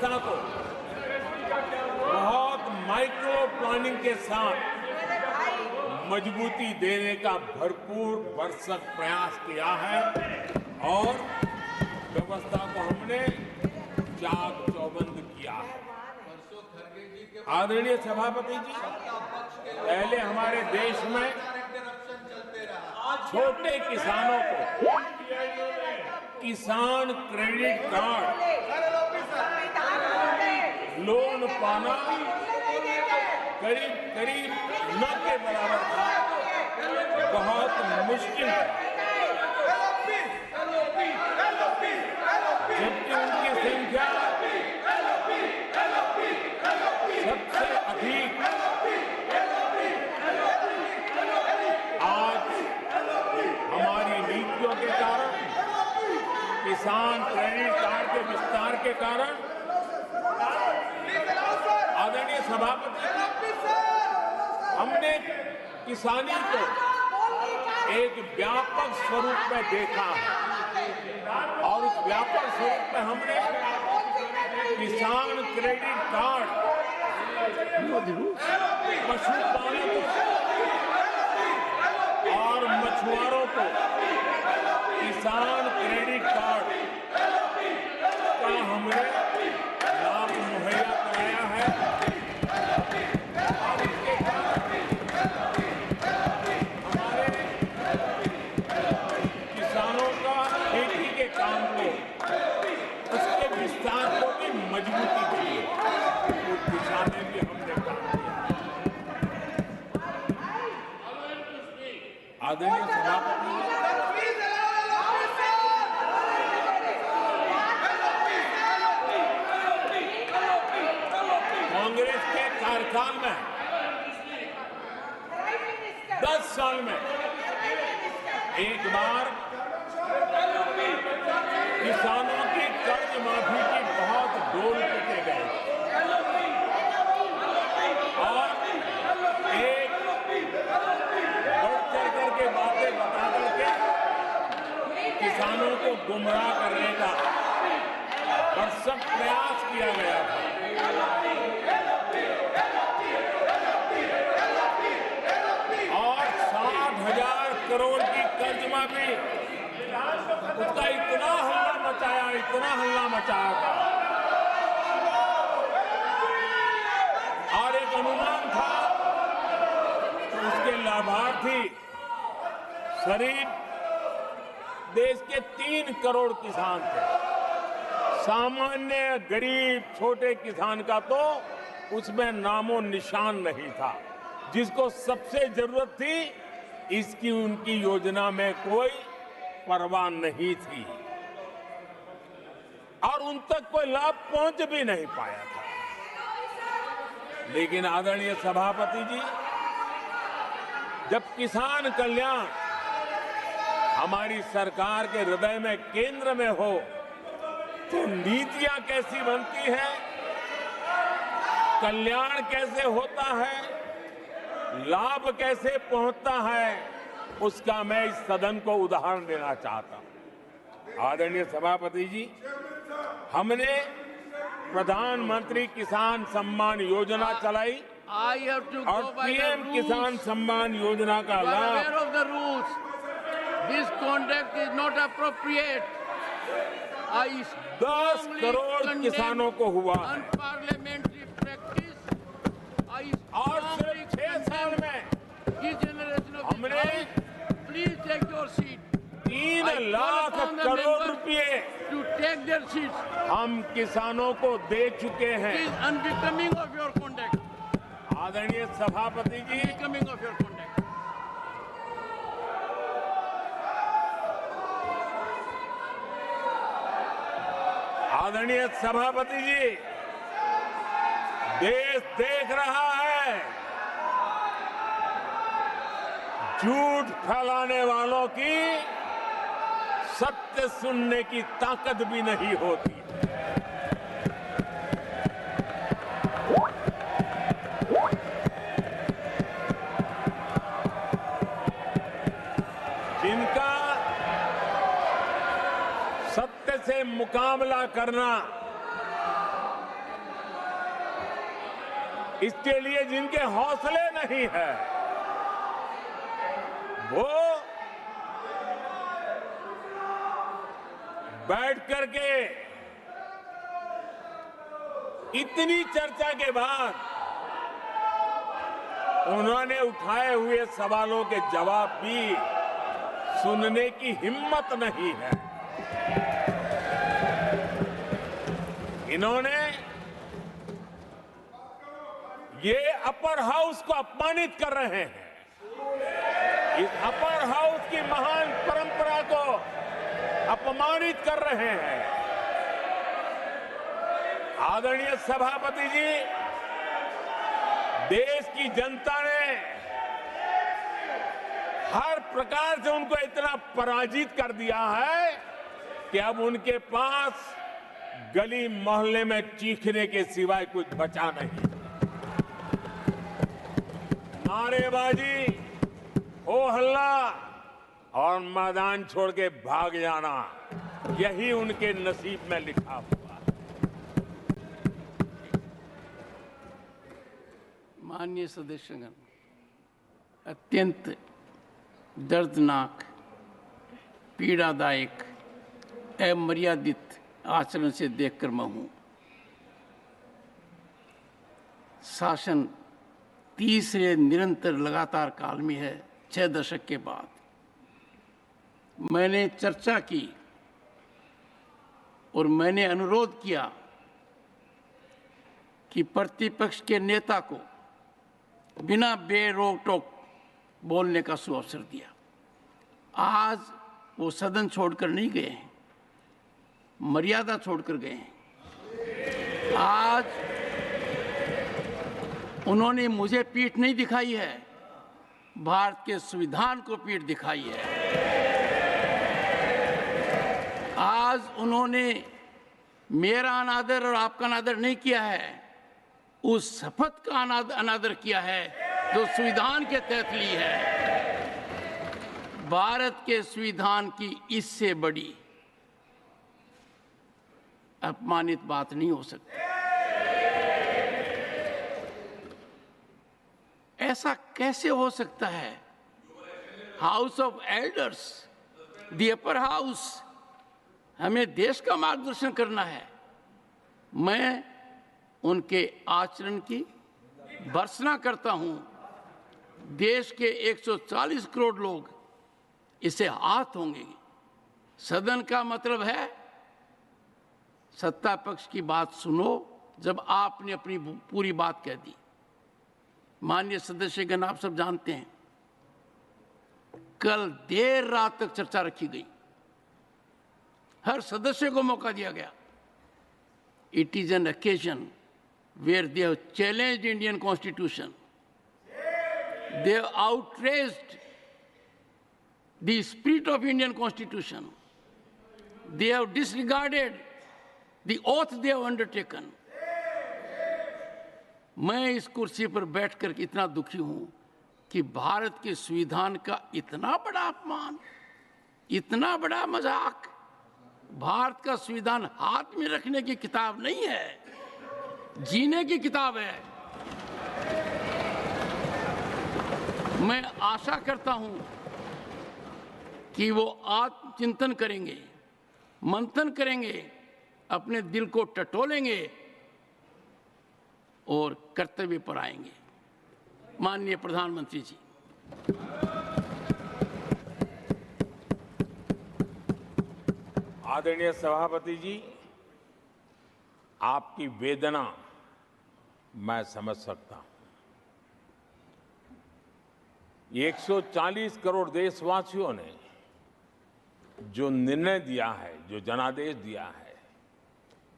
व्यवस्था को बहुत माइक्रो प्लानिंग के साथ मजबूती देने का भरपूर भरसक प्रयास किया है और व्यवस्था को हमने चाक चौबंद किया है। आदरणीय सभापति जी, पहले हमारे देश में छोटे किसानों को किसान क्रेडिट कार्ड लोन पाना करीब करीब न के बराबर था, बहुत मुश्किल था। जबकि उनकी संख्या सबसे अधिक आज हमारी नीतियों के कारण, किसान क्रेडिट कार्ड के विस्तार के कारण, आदरणीय सभापति, हमने किसानी को एक व्यापक स्वरूप में देखा है और उस व्यापक स्वरूप में हमने किसान क्रेडिट कार्ड पशुपालकों और मछुआरों को किसान क्रेडिट कार्ड का हमने लाभ मुहैया कराया है और इसके कारण हमारे किसानों का खेती के काम को, उसके विस्तार को भी मजबूती दी है। उस दिशा में भी हमने काम किया। आदरणीय सभापति, कांग्रेस के कार्यकाल में 10 साल में एक बार किसानों की कर्ज माफी की बहुत डोल पीटे गए और एक बढ़ चढ़ करके बातें बता करके किसानों को गुमराह करने का भरसक प्रयास किया गया था। और 60,000 करोड़ की कर्ज माफी, उसका इतना हल्ला मचाया था और एक अनुमान था कि उसके लाभार्थी करीब देश के 3 करोड़ किसान थे। सामान्य गरीब छोटे किसान का तो उसमें नामो निशान नहीं था। जिसको सबसे जरूरत थी, इसकी उनकी योजना में कोई परवाह नहीं थी और उन तक कोई लाभ पहुंच भी नहीं पाया था। लेकिन आदरणीय सभापति जी, जब किसान कल्याण हमारी सरकार के हृदय में, केंद्र में हो, तो नीतियां कैसी बनती है, कल्याण कैसे होता है, लाभ कैसे पहुंचता है, उसका मैं इस सदन को उदाहरण देना चाहता हूं। आदरणीय सभापति जी, हमने प्रधानमंत्री किसान सम्मान योजना चलाई और पीएम किसान सम्मान योजना का लाभ 10 करोड़ किसानों को हुआ है और सिर्फ 6 साल में हमने 3 लाख करोड़ रुपए हम किसानों को दे चुके हैं। आदरणीय सभापति जी, आदरणीय सभापति जी, देश देख रहा है, झूठ फैलाने वालों की सत्य सुनने की ताकत भी नहीं होती। जिनका सत्य से मुकाबला करना इसके लिए जिनके हौसले नहीं है वो बैठ करके इतनी चर्चा के बाद उन्होंने उठाए हुए सवालों के जवाब भी सुनने की हिम्मत नहीं है। इन्होंने ये अपर हाउस को अपमानित कर रहे हैं। इस अपर हाउस की महान परंपरा को अपमानित कर रहे हैं। आदरणीय सभापति जी, देश की जनता ने हर प्रकार से उनको इतना पराजित कर दिया है कि अब उनके पास गली मोहल्ले में चीखने के सिवाय कुछ बचा नहीं। नारेबाजी, हो हल्ला और मैदान छोड़ के भाग जाना, यही उनके नसीब में लिखा हुआ है। माननीय सदस्यगण, अत्यंत दर्दनाक, पीड़ादायक, अमर्यादित आचरण से देखकर मैं हूं। शासन तीसरे निरंतर लगातार काल में है। 6 दशक के बाद मैंने चर्चा की और मैंने अनुरोध किया कि प्रतिपक्ष के नेता को बिना बेरोक टोक बोलने का सुअवसर दिया। आज वो सदन छोड़कर नहीं गए हैं, मर्यादा छोड़कर गए हैं। आज उन्होंने मुझे पीठ नहीं दिखाई है, भारत के संविधान को पीठ दिखाई है। आज उन्होंने मेरा अनादर और आपका अनादर नहीं किया है, उस शपथ का अनादर किया है जो संविधान के तहत ली है। भारत के संविधान की इससे बड़ी अपमानित बात नहीं हो सकती। ऐसा कैसे हो सकता है? House of elders, the upper house, हमें देश का मार्गदर्शन करना है। मैं उनके आचरण की भर्त्सना करता हूं। देश के 140 करोड़ लोग इसे हाथ होंगे। सदन का मतलब है सत्ता पक्ष की बात सुनो जब आपने अपनी पूरी बात कह दी। माननीय सदस्यगण, आप सब जानते हैं कल देर रात तक चर्चा रखी गई, हर सदस्य को मौका दिया गया। It is an occasion where they have challenged Indian Constitution. They have outraged the spirit of Indian Constitution. They have disregarded the oath they have undertaken. मैं इस कुर्सी पर बैठकर इतना दुखी हूं कि भारत के संविधान का इतना बड़ा अपमान, इतना बड़ा मजाक। भारत का संविधान हाथ में रखने की किताब नहीं है, जीने की किताब है। मैं आशा करता हूं कि वो आत्मचिंतन करेंगे, मंथन करेंगे, अपने दिल को टटोलेंगे और कर्तव्य पर आएंगे। माननीय प्रधानमंत्री जी, आदरणीय सभापति जी, आपकी वेदना मैं समझ सकता हूं। 140 करोड़ देशवासियों ने जो निर्णय दिया है, जो जनादेश दिया है,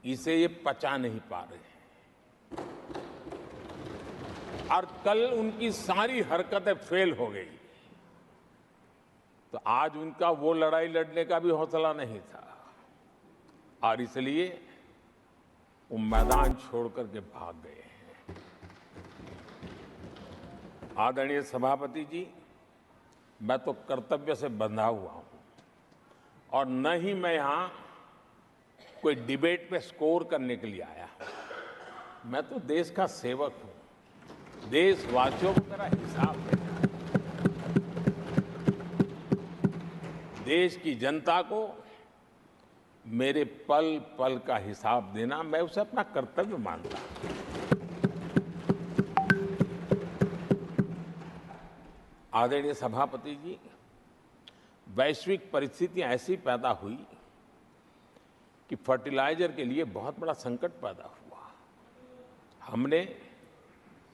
इसे ये पचा नहीं पा रहे हैं। और कल उनकी सारी हरकतें फेल हो गई, तो आज उनका वो लड़ाई लड़ने का भी हौसला नहीं था और इसलिए वो मैदान छोड़ करके भाग गए हैं। आदरणीय सभापति जी, मैं तो कर्तव्य से बंधा हुआ हूं और न ही मैं यहां कोई डिबेट पे स्कोर करने के लिए आया हूं। मैं तो देश का सेवक हूं। देशवासियों को मेरा हिसाब देना है। देश की जनता को मेरे पल पल का हिसाब देना, मैं उसे अपना कर्तव्य मानता हूं। आदरणीय सभापति जी, वैश्विक परिस्थितियां ऐसी पैदा हुई कि फर्टिलाइजर के लिए बहुत बड़ा संकट पैदा हुआ। हमने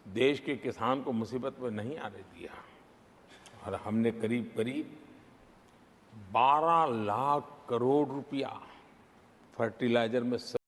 देश के किसान को मुसीबत में नहीं आने दिया और हमने करीब करीब 12 लाख करोड़ रुपया फर्टिलाइजर में